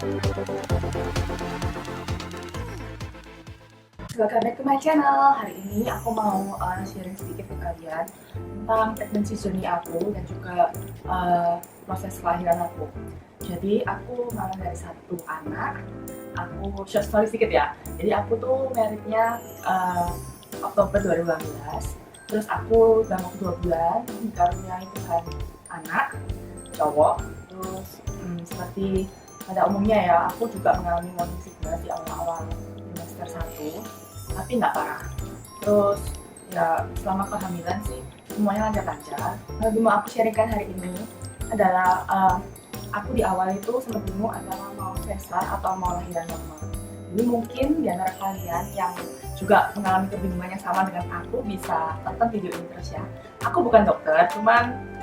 Welcome back to my channel. Hari ini aku mau sharing sedikit ke kalian tentang pregnancy journey aku dan juga proses kelahiran aku. Jadi aku malah dari satu anak. Aku short story sedikit ya. Jadi aku tuh married-nya Oktober 2018. Terus aku dalam waktu 2 bulan dikaruniai Tuhan anak cowok. Terus seperti pada umumnya ya, aku juga mengalami morning sickness di awal-awal semester 1, tapi nggak parah. Terus ya selama kehamilan sih semuanya lancar-lancar. Yang mau aku sharingkan hari ini adalah aku di awal itu sempat bingung antara mau sesar atau mau lahiran normal. Jadi mungkin di antara kalian yang juga mengalami kebingungan yang sama dengan aku bisa tonton video ini terus ya. Aku bukan dokter, cuman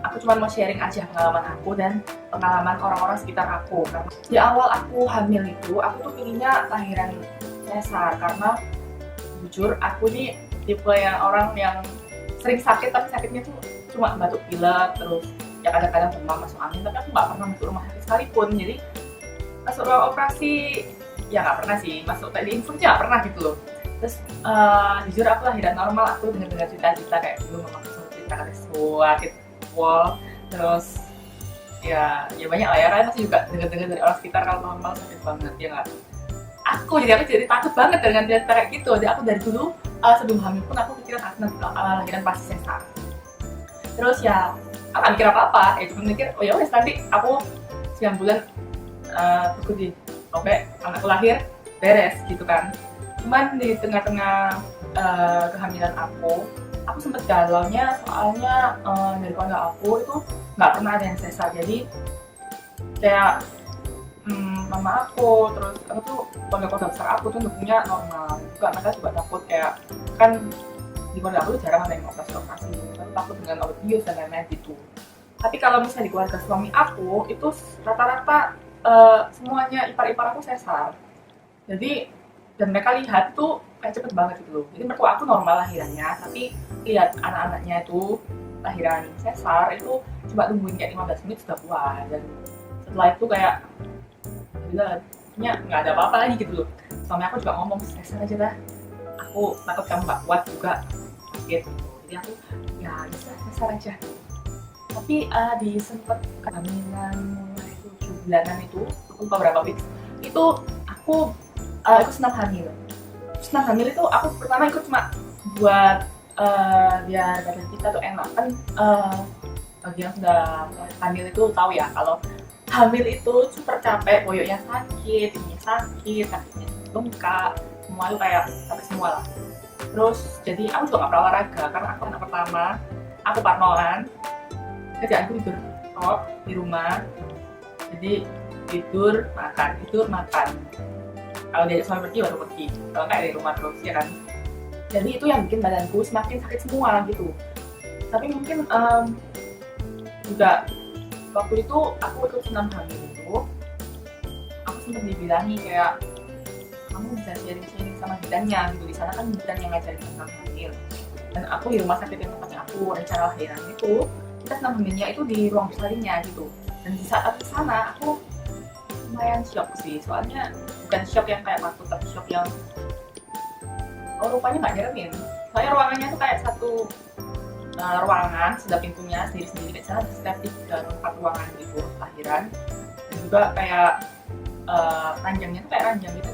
aku cuma mau sharing aja pengalaman aku dan pengalaman orang-orang sekitar aku. Karena di awal aku hamil itu, aku tuh pinginnya lahiran sesar karena jujur aku nih tipe yang orang yang sering sakit, tapi sakitnya tuh cuma batuk pilek, terus ya kadang-kadang demam masuk angin, tapi aku nggak pernah masuk rumah sakit sekalipun. Jadi masuk ruang operasi ya nggak pernah sih, masuk kayak di infus nggak pernah gitu loh. Terus jujur aku lahiran normal, aku dengar cerita-cerita kayak dulu mama aku cerita kali sakit wall, terus ya banyak lah ya, kalian pasti juga dengar-dengar dari orang sekitar kalau normal sakit banget ya nggak. Aku jadi takut banget dengan cerita kayak gitu. Jadi aku dari dulu sebelum hamil pun aku pikir nanti lahiran pasti sesar. Terus ya aku nggak mikir apa-apa, ya cuma mikir oh ya wes nanti aku 9 bulan berkuti, oke anakku lahir beres gitu kan. Cuman di tengah-tengah kehamilan aku sempet galaunya soalnya dari keluarga aku itu nggak pernah ada yang sesar. Jadi kayak mama aku, terus aku tuh keluarga besar aku tuh dukungnya normal juga. Mereka juga takut kayak kan di keluarga aku tuh jarang ada yang operasi gitu, takut dengan obat bius dan lain-lain gitu. Tapi kalau misalnya di keluarga suami aku itu rata-rata semuanya ipar-ipar aku sesar. Jadi dan mereka lihat tuh kayak cepet banget gitu loh. Jadi mertua aku normal lahirannya, tapi lihat anak-anaknya itu lahiran sesar itu coba tungguin kayak 15 menit sudah keluar. Dan setelah itu kayak bilangnya nggak ada apa-apa lagi gitu loh. Suami aku juga ngomong sesar aja lah, aku takut kamu nggak kuat juga sakit. Jadi aku ya bisa sesar aja. Tapi di sempet kehamilan mulai 7 bulanan itu beberapa weeks itu aku senam hamil. Senam hamil itu aku pertama ikut cuma buat biar badan kita tuh enak kan. Bagi yang sudah hamil itu tahu ya kalau hamil itu super capek, boyoknya sakit, ininya sakit, kakinya bengkak, semua itu kayak sampai semua lah. Terus jadi aku juga nggak pernah olahraga karena aku anak pertama, aku parnoan, kerjaanku tidur di rumah. Jadi tidur makan. Kalau diajak suami pergi baru pergi, kalau nggak di rumah terus ya kan. Jadi itu yang bikin badanku semakin sakit semua gitu. Tapi mungkin juga waktu itu aku ikut senam hamil itu, aku sempat dibilangi kayak kamu bisa sharing sama bidannya gitu. Di sana kan bidan yang ngajarin senam hamil. Dan aku di rumah sakit yang tempatnya aku rencana lahiran itu, kita senam hamilnya itu di ruang persalinan gitu. Dan di saat aku kesana aku lumayan shock sih, soalnya bukan shock yang kayak takut, tapi shock yang rupanya nggak nyeremin. Soalnya ruangannya tuh kayak satu ruangan, sudah pintunya sendiri-sendiri, kayak sana septic dan 4 ruangan gitu lahiran. Dan juga kayak ranjangnya tuh kayak ranjang gitu.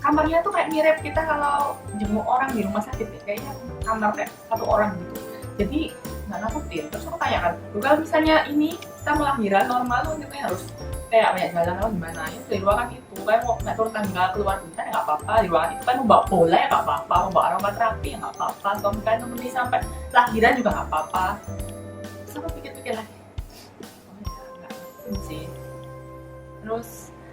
Kamarnya tuh kayak mirip kita kalau jenguk orang di rumah sakit nih, kayaknya kamar kayak satu orang gitu. Jadi nggak nakutin. Terus aku tanya kan, kalau misalnya ini kita mau lahiran normal tuh kita harus kayak banyak jalan atau gimana ya. Di ruangan itu kayak mau nggak turun tangga keluar bentar ya nggak apa-apa. Di ruangan itu kan mau bawa bola ya nggak apa-apa, mau bawa aromaterapi ya nggak apa-apa, suami kan nemenin sampai lahiran juga nggak apa-apa. Terus aku pikir-pikir lagi, oh ya nggak mungkin sih. Terus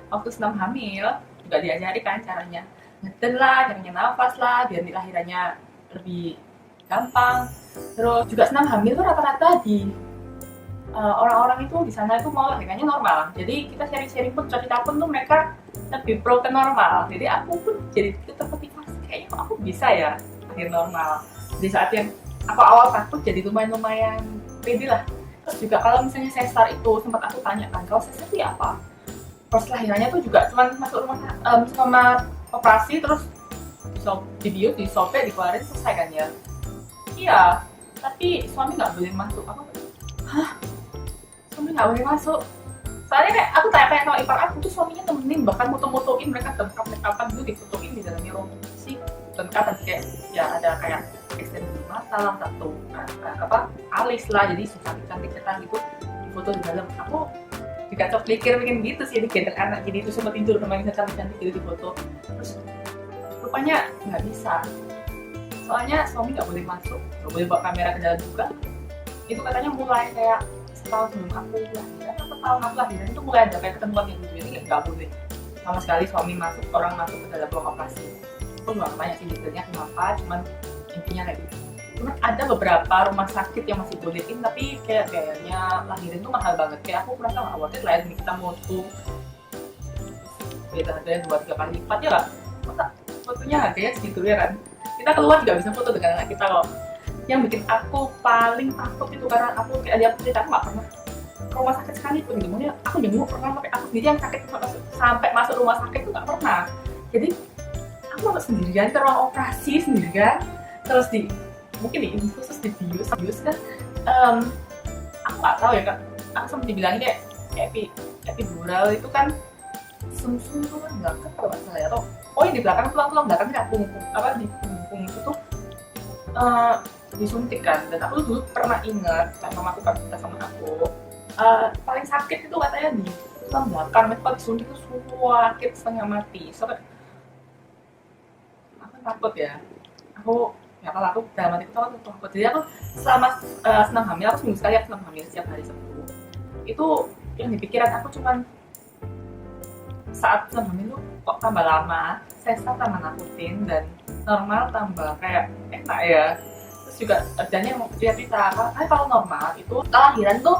waktu senam hamil juga diajari kan caranya ngeden lah, caranya nafas lah biar lahirannya lebih gampang. Terus juga senam hamil tuh rata-rata di orang-orang itu di sana itu mau lahirannya normal. Jadi kita sharing-sharing pun cerita pun tuh mereka lebih pro ke normal. Jadi aku pun jadi termotivasi kayaknya kok aku bisa ya lahir normal. Di saat yang aku awal takut jadi lumayan pede lah. Terus juga kalau misalnya sesar itu sempat aku tanya kan, kalau sesar itu apa? proses lahirannya tuh juga cuman masuk rumah sama operasi terus dibius, disobek, dikeluarin, selesai kan ya. Iya, tapi suami nggak boleh masuk. Aku, hah? Suami nggak boleh masuk? Soalnya kayak aku tanya-tanya sama ipar aku tuh suaminya temenin, bahkan moto-motoin mereka dekap-dekapan dulu, difotoin di dalamnya ruang sih. Dekap kayak ya ada kayak extended mata lah, tato alis lah, jadi cantik-cantik gitu difoto di dalam. Aku juga pikir gitu sih, di gendong anak jadi itu sempat tidur sama yang cantik-cantik gitu di foto. Terus rupanya nggak bisa, soalnya suami nggak boleh masuk, nggak boleh bawa kamera ke dalam juga. Itu katanya mulai kayak setahun sebelum aku lahiran atau tahun aku lahiran itu mulai ada kayak ketentuan yang gitu, jadi nggak boleh sama sekali suami masuk, orang masuk ke dalam ruang operasi. Aku nggak banyak sih detailnya kenapa, cuman intinya kayak gitu. Cuman ada beberapa rumah sakit yang masih bolehin, tapi kayak kayaknya lahiran itu mahal banget. Kayak aku merasa nggak worth it lah ya, kita mutu beda harganya 2-3 kali lipat ya lah. Masa fotonya harganya segitu ya kan? Kita keluar juga bisa foto dengan anak kita loh. Yang bikin aku paling takut itu karena aku kayak dia cerita, aku nggak pernah ke rumah sakit sekalipun gitu. Maksudnya aku jenguk pernah, sampai aku sendiri yang sakit sampai masuk rumah sakit itu nggak pernah. Jadi aku masuk sendirian ke ruang operasi sendirian, terus mungkin di khusus di bius kan. Aku nggak tahu ya kak, aku sempat dibilangin kayak epidural itu kan sum-sum tuh kan belakang kalau nggak salah ya, atau yang di belakang tulang belakang kayak di punggung itu tuh disuntik kan. Dan aku dulu pernah ingat karena mamaku kan cerita sama aku, paling sakit itu katanya di tulang belakang, itu kalau disuntik itu sakit setengah mati. Sampai aku takut ya, kalau aku dalam hati itu aku takut. Jadi aku selama senam hamil, aku seminggu sekali aku senam hamil setiap hari Sabtu. Itu yang di pikiran aku cuman saat senam hamil tuh kok tambah lama, sesar tambah nakutin, dan normal tambah kayak enak ya. Terus juga kerjanya mau cerita kalau normal itu lahiran tuh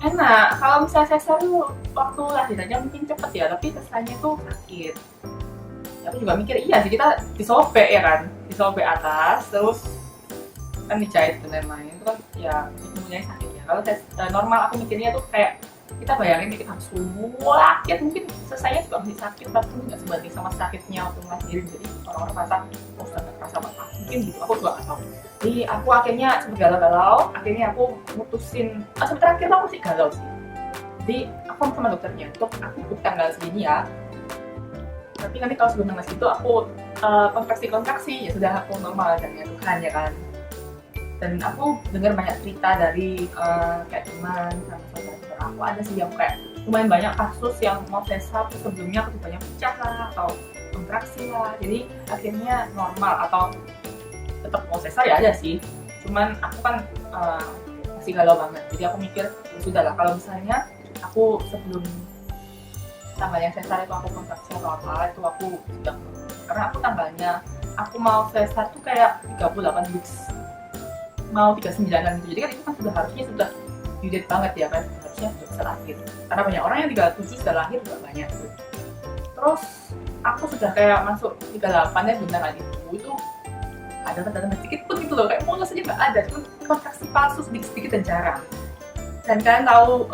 enak, kalau misalnya sesar tuh waktu lahirannya mungkin cepet ya, tapi kesannya tuh sakit. Aku juga mikir iya sih, kita disobek ya kan, disobek atas terus kan dijahit dan lain-lain, itu kan ya mulai sakit ya. Kalau normal aku mikirnya tuh kayak kita bayangin kita sakit, mungkin selesainya juga masih sakit, tapi nggak sebanding sama sakitnya waktu ngelahirin. Jadi orang-orang merasa sangat kerasa banget, mungkin gitu, aku juga nggak tahu. Jadi aku akhirnya sempat galau-galau, akhirnya aku mutusin sampai terakhir aku sih galau sih. Jadi aku sama dokternya, dok aku bukan tanggal segini ya, tapi nanti kalau sebelum tanggal segitu aku kontraksi ya sudah aku normal, dan ya Tuhan ya kan. Dan aku dengar banyak cerita dari kayak teman sama saudara aku, ada sih yang kayak lumayan banyak kasus yang mau sesar sebelumnya ketubannya pecah lah atau kontraksi lah, jadi akhirnya normal atau tetap mau sesar ya ada sih. Cuman aku kan masih galau banget, jadi aku mikir ya sudah lah, kalau misalnya aku sebelum tanggalnya sesar itu aku kontraksi atau apa, itu aku sudah, karena aku tanggalnya aku mau sesar tuh kayak 38 weeks mau 39-an gitu. Jadi kan itu kan harusnya sudah due date banget ya kan, harusnya sudah bisa lahir. Karena banyak orang yang 37 sudah lahir juga banyak gitu. Terus aku sudah kayak masuk 38 ya beneran itu ada tanda-tanda sedikit pun gitu loh, kayak mulus aja nggak ada, cuma kontraksi palsu sedikit dan jarang. Dan kalian tahu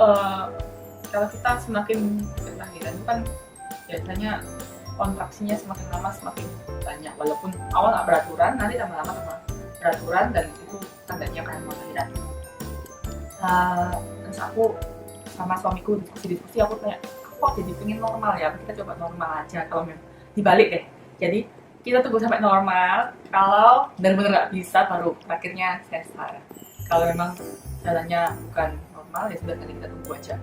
kalau kita semakin lahiran itu kan biasanya kontraksinya semakin lama semakin banyak, walaupun awal nggak beraturan, nanti lama-lama sama beraturan, dan itu tandanya kan mau lahiran. Terus aku sama suamiku diskusi, aku kayak kok jadi pengen normal ya, kita coba normal aja kalau memang dibalik deh. Jadi kita tunggu sampai normal, kalau benar-benar nggak bisa baru akhirnya sesar. Kalau memang jalannya bukan normal ya sudah, nanti kita tunggu aja.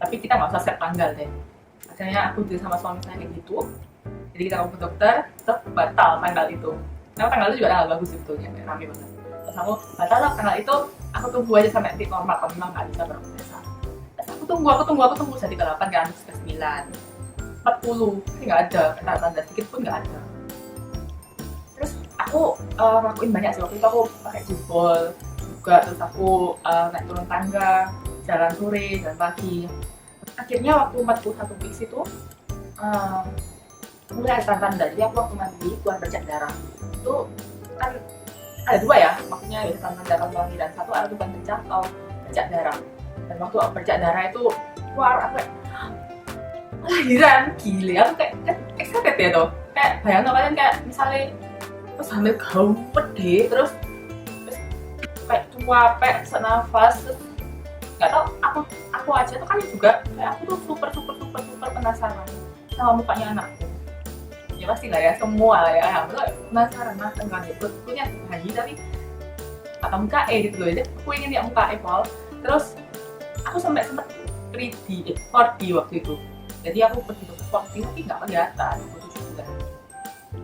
Tapi kita nggak usah set tanggal deh. Akhirnya aku deal sama suami saya kayak gitu. Jadi kita ngomong ke dokter, tetap batal tanggal itu. Karena tanggal itu juga tanggal bagus sebetulnya, kayak rame banget. Terus aku batal lah tanggal itu, aku tunggu aja sampai titik normal, kalau memang nggak bisa baru sesar. Terus aku tunggu, saya 38 kan, terus ke 9, 40, ini nggak ada, tanda sedikit pun nggak ada. Terus aku ngelakuin banyak sih, waktu itu aku pakai jebol juga, terus aku naik turun tangga, jalan sore, jalan pagi. Akhirnya waktu 41 weeks itu mulai ada tanda-tanda. Jadi aku waktu mandi keluar bercak darah itu kan ada dua ya, maksudnya ada tanda-tanda kalau lahiran, satu ada lubang pecah atau bercak darah. Dan waktu bercak darah itu keluar, aku kayak lahiran gile, aku kayak excited ya tuh, kayak bayangin kalian kayak misalnya terus hamil gaum pede, terus kayak cuapek senafas, terus nggak tau, aku aja tuh kan juga kayak aku tuh super penasaran sama mukanya anakku. Ya pasti lah ya, semua lah ya, hamil penasaran mateng kan itu punya bayi tapi atau muka gitu loh, jadi aku ingin lihat muka Paul. Terus aku sempet 4D waktu itu, jadi aku pergi ke 4D tapi nggak kelihatan aku 7 bulan.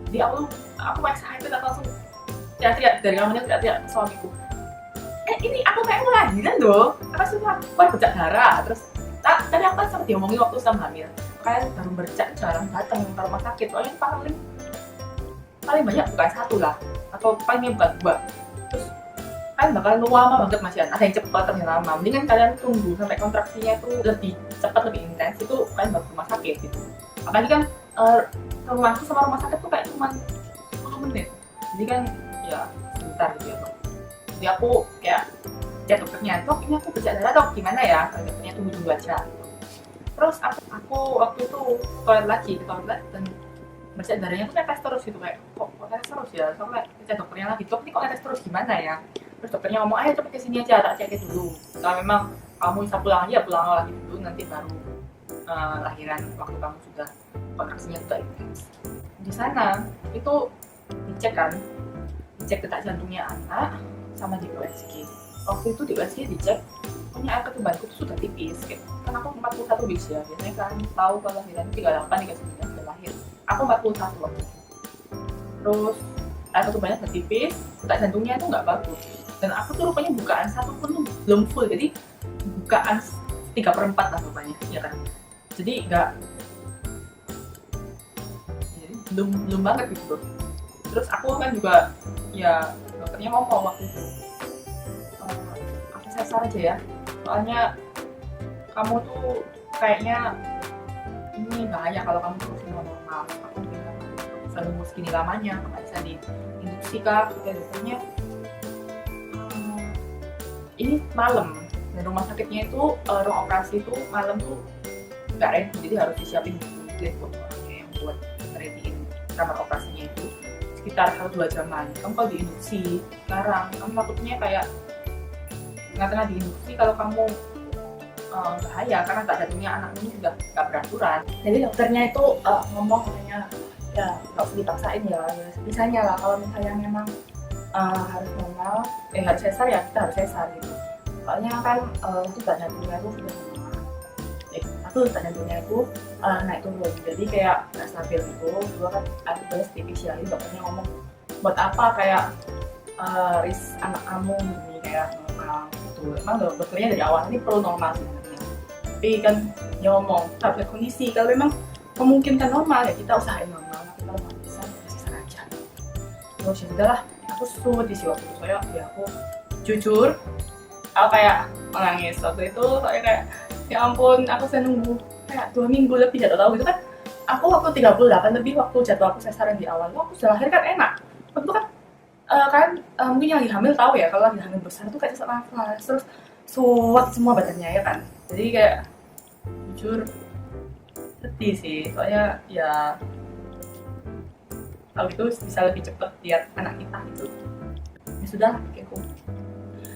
Jadi aku excited, aku langsung teriak dari kamarnya, teriak ke suamiku, ini aku kayak mau lahiran loh, apa sih aku bercak darah. Terus tadi aku kan sempat diomongin waktu sama hamil, kayak baru bercak jarang datang ke rumah sakit, soalnya paling banyak bukan satu lah, atau paling bukan 2. Terus kan bakal lama banget Mas Yan, ada yang cepat, ada yang lama. Mendingan kalian tunggu sampai kontraksinya itu lebih cepat, lebih intens, itu kalian baru rumah sakit gitu. Apalagi kan rumahku sama rumah sakit tuh kayak cuma 10 menit, jadi kan ya sebentar gitu ya. Jadi aku kayak ya dokternya, dok ini aku bercak darah dok, gimana ya? Dokternya tunggu aja gitu. Terus aku waktu itu ke toilet dan bercak darahnya tuh kayak tes terus gitu, kayak kok tes terus ya, soalnya cek dokternya lagi, dok ini kok tes terus gimana ya? Terus dokternya ngomong, ayo cepet kesini aja, tak cek dulu. Kalau memang kamu bisa pulang aja, pulang lagi dulu, nanti baru lahiran waktu kamu sudah kontraksinya sudah intens. Di sana itu dicek detak jantungnya anak sama di USG. Waktu itu di USG dicek, punya air ketubanku itu sudah tipis, kayak kan aku 41 bis ya, biasanya kan tahu kalau lahiran 38, 39 sudah lahir. Aku 41 waktu itu. Terus air ketubannya sudah tipis, detak jantungnya itu nggak bagus. Dan aku tuh rupanya bukaan 1 pun tuh belum full, jadi bukaan 3/4 lah rupanya, ya kan. Jadi belum banget gitu. Terus aku kan juga ya dokternya ngomong waktu itu, aku sesar aja ya, soalnya kamu tuh kayaknya ini bahaya kalau kamu terusin normal. Aku bilang bisa nunggu segini lamanya, nggak bisa diinduksi kah? Kata dokternya ini malam, dan rumah sakitnya itu ruang operasi itu malam tuh nggak ready, jadi harus disiapin buat orangnya yang buat readyin kamar operasinya itu sekitar 1-2 jaman. Kamu kalau diinduksi sekarang, kamu takutnya kayak tengah-tengah diinduksi, kalau kamu bahaya karena tak jantungnya anakmu sudah nggak beraturan. Jadi dokternya itu ngomong katanya ya nggak usah dipaksain ya bisanya lah, kalau misalnya memang harus normal, harus sesar ya kita harus sesar gitu. Soalnya kan itu tak jantungnya itu sudah tak jantungnya itu naik turun, jadi kayak nggak stabil gitu. Dua kan ada tipis ya, jadi dokternya ngomong buat apa kayak risk anak kamu ini kayak normal gitu. Emang dokternya dari awal ini pro normal sebenarnya, tapi kan dia ngomong harus lihat kondisi, kalau memang memungkinkan normal ya kita usahain normal, tapi kalau nggak bisa sesar aja. Terus ya udahlah, aku susut di waktu itu, soalnya ya aku jujur aku kayak menangis waktu itu, soalnya kayak ya ampun, aku sudah nunggu kayak 2 minggu lebih, jatuh tahu gitu kan. Aku waktu 38 lebih waktu jatuh aku sesaran di awal, aku sudah lahir kan enak. Waktu kan mungkin yang lagi hamil tahu ya, kalau lagi hamil besar tuh kayak sesak nafas, terus suat semua badannya ya kan. Jadi kayak jujur sedih sih, soalnya ya kalau itu bisa lebih cepet lihat anak kita gitu. Ya sudah, aku.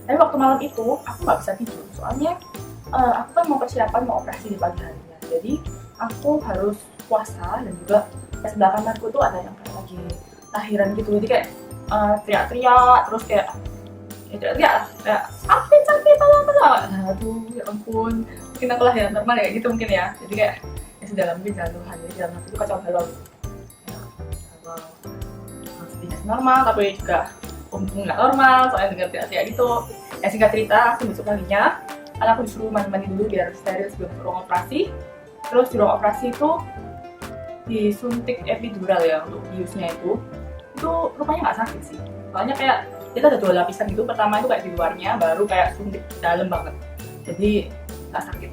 Tapi waktu malam itu aku nggak bisa tidur, soalnya aku kan mau persiapan mau operasi di pagi harinya, jadi aku harus puasa, dan juga di sebelah kamarku tuh ada yang kayak lagi lahiran gitu, jadi kayak teriak-teriak, terus kayak kayak sakit tolong. Aduh ya ampun, mungkin aku lahiran normal ya gitu mungkin ya, jadi kayak ya sudah mungkin jalan Tuhan, jadi dalam hati itu kacau balau gitu. Sedihnya normal tapi juga nggak normal, soalnya dengar teriak-teriak gitu. Ya singkat cerita, aku besok paginya aku disuruh mandi dulu biar steril sebelum ke ruang operasi. Terus di ruang operasi itu disuntik epidural ya untuk biusnya itu rupanya nggak sakit sih. Soalnya kayak kita ada 2 lapisan gitu, pertama itu kayak di luarnya, baru kayak suntik dalam banget. Jadi nggak sakit,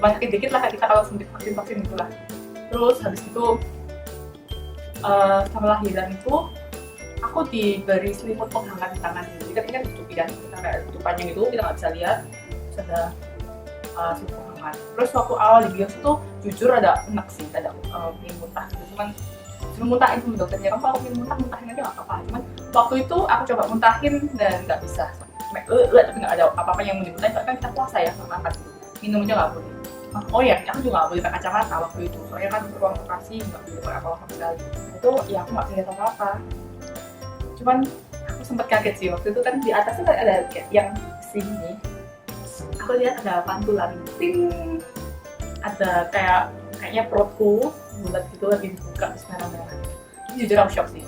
cuma sakit dikit lah kayak kita kalau suntik vaksin gitu lah. Terus habis itu setelah lahiran itu aku diberi selimut penghangat di tangan, jadi kan ini kan tutupi kan, kita kayak tutupannya gitu kita nggak bisa lihat. Terus ada suhu hangat. Terus waktu awal di bios tuh jujur ada enak sih, ada pengen muntah gitu, cuman suruh muntahin sama dokternya, kamu kalau pengen muntah muntahin aja nggak apa-apa. Cuman waktu itu aku coba muntahin dan nggak bisa, tapi nggak ada apa-apa yang mau dimuntahin, kan kita puasa ya, nggak makan gitu. Minum aja nggak boleh. Oh ya, aku juga nggak boleh pakai kacamata waktu itu, soalnya kan ruang operasi nggak boleh pakai apa-apa sama sekali. Itu ya aku nggak bisa lihat apa-apa. Cuman aku sempat kaget sih waktu itu, kan di atasnya kan ada yang sini. Aku lihat ada pantulan, ting, ada kayaknya perutku bulat gitu lagi dibuka terus merah-merah. Ini jujur aku shock sih.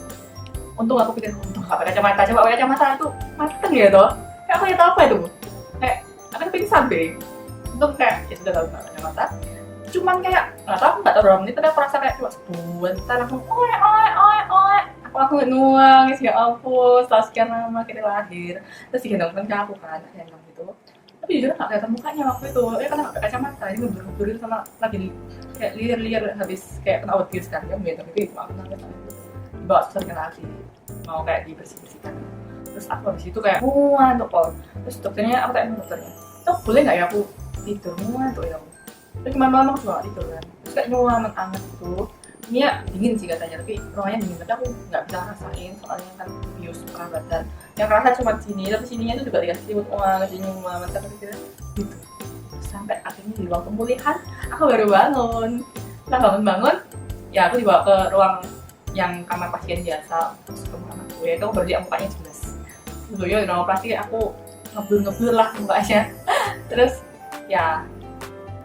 Untung aku pikir untung nggak pakai kacamata, coba pakai kacamata itu mateng ya toh. Kayak aku lihat apa itu? Kayak akan pingsan deh. Untung kayak ya sudah tahu nggak pakai kacamata. Cuman kayak nggak tahu berapa menit, tapi aku rasa kayak cuma sebentar langsung oi. Aku langsung nuangis, ya ampun, setelah sekian lama kita lahir. Terus digendong ke aku kan, gendong gitu. Tapi jujur nggak kelihatan mukanya waktu itu, ya karena nggak pakai kacamata, ini ngeblur-blurin sama lagi kayak liar-liar habis kayak kena virus kan, kan gitu. Itu aku nangis dibawa susternya lagi, mau kayak dibersih-bersihkan. Terus aku habis itu kayak muan tuh pol. Terus dokternya, aku tanya dokternya, "Dok, boleh nggak ya aku tidur muan tuh ya?" Terus malam-malam aku juga tidur kan, terus kayak nyuam anget tuh. Ini ya dingin sih katanya, tapi ruangannya dingin, tapi aku nggak bisa ngerasain soalnya kan bius badan. Yang kerasa cuma sini, tapi sininya itu juga dikasih selimut ngasih nyuam, gitu. Sampai akhirnya di ruang pemulihan, aku baru bangun. Setelah bangun-bangun, ya aku dibawa ke ruang yang kamar pasien biasa, terus ke kamar gue, itu berarti mukanya jelas. Sebelumnya di ruang operasi aku ngeblur lah mukanya. Terus ya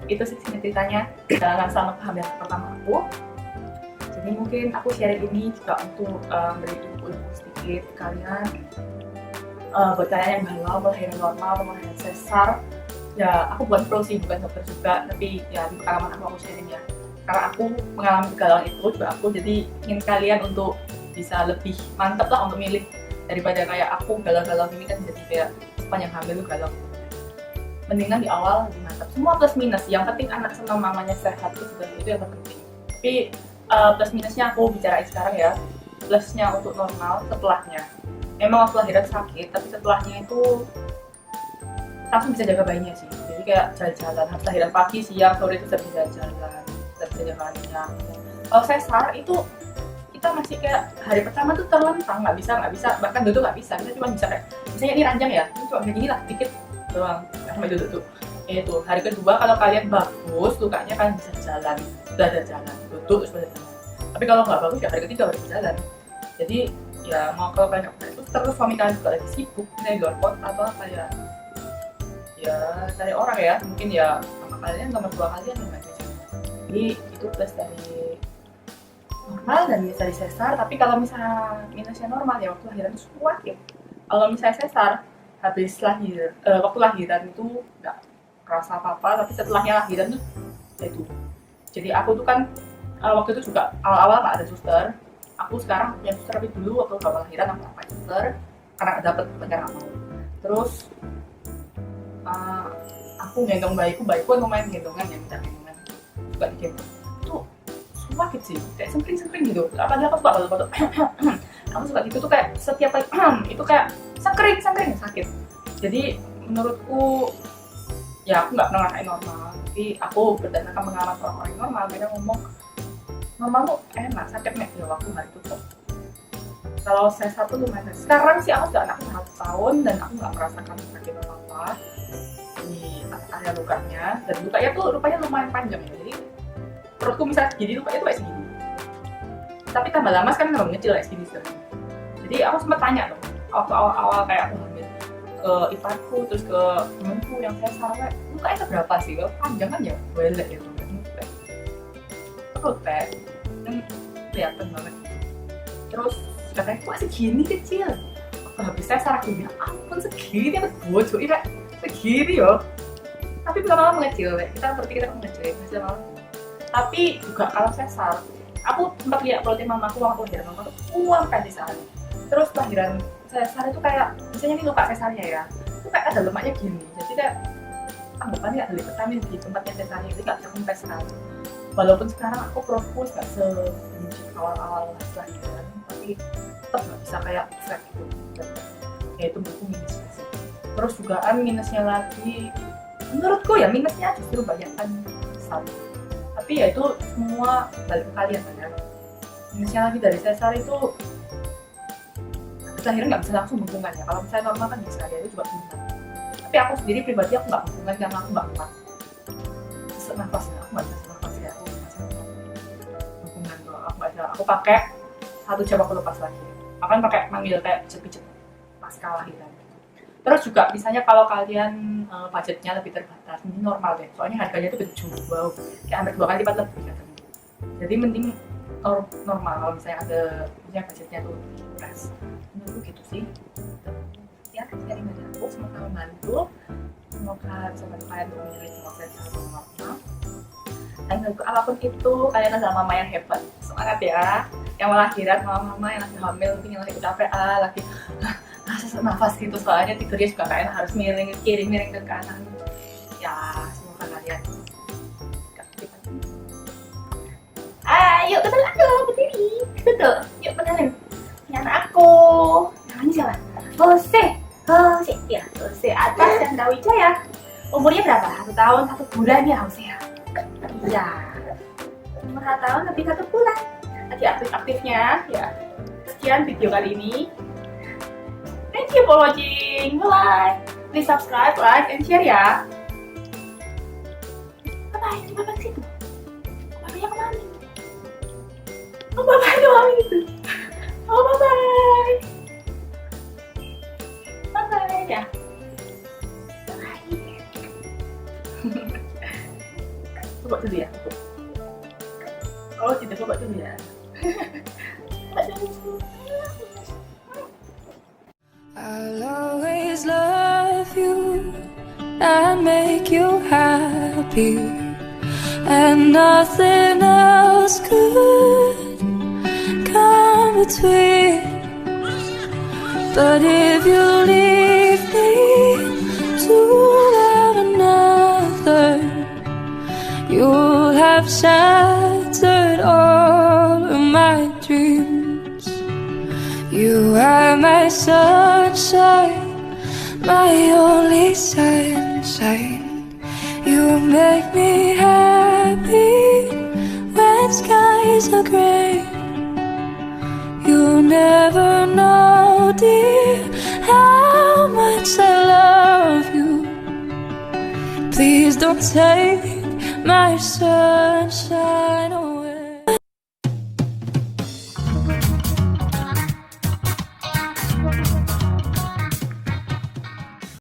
itu sih ceritanya dalam selama kehamilan pertama aku. Jadi mungkin aku sharing ini juga untuk beri info sedikit ke kalian, buat kalian yang galau melahirkan normal atau melahirkan sesar. Ya aku bukan pro sih, bukan dokter juga, tapi ya di pengalaman aku sharing ya, karena aku mengalami kegalauan itu juga aku, jadi ingin kalian untuk bisa lebih mantap lah untuk milih daripada kayak aku galau-galau ini kan, jadi kayak sepanjang hamil lu galau. Mendingan di awal lebih mantap, semua plus minus, yang penting anak sama mamanya sehat itu sebenarnya itu yang terpenting. Tapi plus minusnya aku bicarain sekarang ya. Plusnya untuk normal setelahnya, memang waktu lahiran sakit, tapi setelahnya itu langsung bisa jaga bayinya sih. Jadi kayak jalan-jalan, harus lahiran pagi, siang, sore itu bisa jalan, bisa jalannya. Kalau sesar itu kita masih kayak hari pertama tuh terlentang, nggak bisa, bahkan duduk nggak bisa. Kita cuma bisa kayak, misalnya ini ranjang ya, ini cuma begini lah, dikit doang, sampai duduk tuh. Itu hari kedua kalau kalian bagus lukanya, kalian bisa jalan, udah ada jalan, duduk terus udah jalan. Tapi kalau nggak bagus ya hari ketiga harus jalan. Jadi ya mau kalau kalian nggak itu, terus suami kalian juga lagi sibuk di luar kota atau apa ya cari orang ya, mungkin ya sama kalian nomor dua kalian yang nggak bisa. Jadi itu plus dari normal dan minus dari sesar. Tapi kalau misalnya minusnya normal ya waktu lahiran itu kuat ya. Kalau misalnya sesar habis lahir, waktu lahiran itu nggak kerasa apa-apa, tapi setelahnya lahiran tuh ya itu. Jadi aku tuh kan waktu itu juga awal-awal nggak ada suster. Aku sekarang punya suster, tapi dulu waktu awal lahiran aku pakai suster karena nggak dapet pacar mau. Terus aku gendong bayiku kan lumayan gendongan ya, minta gendongan suka digendong itu sakit sih, kayak sempring gitu. Apalagi aku suka batuk-batuk aku suka gitu tuh, kayak setiap kali itu kayak sengkring sakit. Jadi menurutku ya aku nggak pernah ngerasain normal, tapi aku berdasarkan pengalaman orang-orang normal, mereka ngomong normal tuh enak, sakit nih ya waktu hari itu kok. Kalau sesar tuh lumayan. Sekarang sih aku sudah anak 1 tahun dan aku nggak merasakan sakit apa-apa di area lukanya, dan lukanya tuh rupanya lumayan panjang ya. Jadi perutku misalnya segini, lukanya tuh kayak segini, tapi tambah lama sekarang tambah ngecil kayak segini sekarang. Jadi aku sempat tanya dong waktu awal-awal kayak aku hamil ke iparku, terus ke temenku yang sesar, kayak lukanya seberapa sih, kalau panjang kan ya welek gitu, perut kayak kelihatan banget. Terus katanya kok segini kecil, habis sesar aku bilang ampun segini apa bocor ini kayak segini yo. Tapi lama-lama mengecil, kita berpikir kita mengecil masih lama. Tapi juga kalau sesar, aku sempat lihat protein mamaku waktu lahiran, mama tuh uang kan di sana. Terus lahiran sesar itu kayak, misalnya ini luka sesarnya ya, itu kayak ada lemaknya gini, jadi kayak anggapannya ada vitamin di tempatnya sesarnya, jadi nggak bisa kempes kan. Walaupun sekarang aku propus nggak sebenci awal-awal lahiran, tapi tetap nggak bisa kayak flat gitu. Ya itu buku minusnya sih. Terus juga minusnya lagi menurutku ya minusnya justru banyakkan sesal. Tapi ya itu semua balik ke kalian kan ya. Minusnya lagi dari sesal itu akhirnya nggak bisa langsung hubungan ya. Kalau misalnya normal kan bisa ya, itu juga hubungan. Tapi aku sendiri pribadi aku nggak hubungan karena aku nggak kuat sesak nafas ya, aku nggak bisa sesak nafas ya, aku nggak bisa hubungan tuh, aku nggak bisa. Aku pakai 1 jam aku lepas lagi. Aku kan pakai manggil kayak pijet-pijet pas kelahiran. Terus juga misalnya kalau kalian budgetnya lebih terbatas, ini normal deh. Soalnya harganya itu beda jauh, wow, kayak hampir 2 kali lipat lebih katanya. Jadi mending normal kalau misalnya ada punya budgetnya tuh fresh. Menurutku gitu sih. Ya, sharing dari aku, semoga membantu. Semoga bisa bantu kalian untuk memilih proses yang normal. Dan apapun itu, kalian adalah mama yang hebat. Semangat ya. Yang lahiran, mama-mama yang lagi hamil, mungkin yang lagi kecapean, lagi sesak nafas gitu, soalnya tidurnya juga kalian harus miring kiri miring ke kanan. Ya, semoga kalian ayo kenalan dong, berdiri betul, yuk kenalan. Ini anak aku, namanya siapa? Jose ya, Jose Atas Chandra Wijaya. Umurnya berapa? 1 tahun 1 bulan ya Jose ya. Iya, umur 1 tahun lebih 1 bulan. Lagi aktif-aktifnya ya. Sekian video kali ini. Thank you for watching. Bye. Please subscribe, like, and share ya. Bye-bye. Bye-bye situ. Bye-bye kemana? Oh, bye-bye doang gitu. Oh, bye-bye. Bye-bye ya. Bye. Coba dulu ya. Oh, tidak, coba dulu ya. Coba dulu. I'll always love you and make you happy, and nothing else could come between. But if you leave me to love another, you'll have shattered all of my dreams. You are my sunshine, my only sunshine. You make me happy when skies are gray. You'll never know, dear, how much I love you. Please don't take my sunshine away.